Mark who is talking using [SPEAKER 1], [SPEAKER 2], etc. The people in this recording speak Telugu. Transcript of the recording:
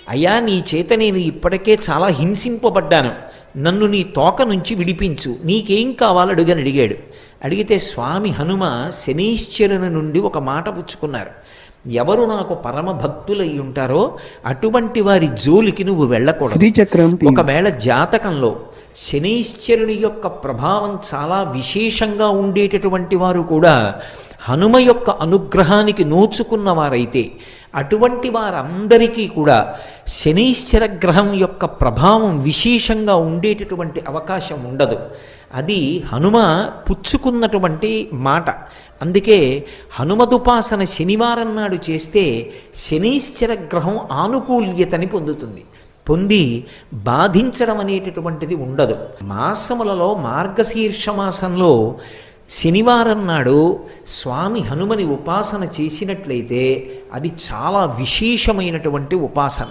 [SPEAKER 1] అయ్యా నీ చేత నేను ఇప్పటికే చాలా హింసింపబడ్డాను, నన్ను నీ తోక నుంచి విడిపించు, నీకేం కావాలో అడుగని అడిగాడు. అడిగితే స్వామి హనుమ శనీశ్వరుని నుండి ఒక మాట పుచ్చుకున్నారు. ఎవరు నాకు పరమ భక్తులై ఉంటారో అటువంటి వారి జోలికి నువ్వు వెళ్ళకూడదు.
[SPEAKER 2] శ్రీచక్రం
[SPEAKER 1] ఒకవేళ జాతకంలో శనీశ్వరుని యొక్క ప్రభావం చాలా విశేషంగా ఉండేటటువంటి వారు కూడా హనుమ యొక్క అనుగ్రహానికి నోచుకున్న వారైతే అటువంటి వారందరికీ కూడా శనీశ్వర గ్రహం యొక్క ప్రభావం విశేషంగా ఉండేటటువంటి అవకాశం ఉండదు. అది హనుమ పుచ్చుకున్నటువంటి మాట. అందుకే హనుమదుపాసన శనివారం నాడు చేస్తే శనీశ్వర గ్రహం ఆనుకూల్యతని పొందుతుంది. పొంది బాధించడం అనేటటువంటిది ఉండదు. మాసములలో మార్గశీర్ష మాసంలో శనివారం నాడు స్వామి హనుమని ఉపాసన చేసినట్లయితే అది చాలా విశేషమైనటువంటి ఉపాసన.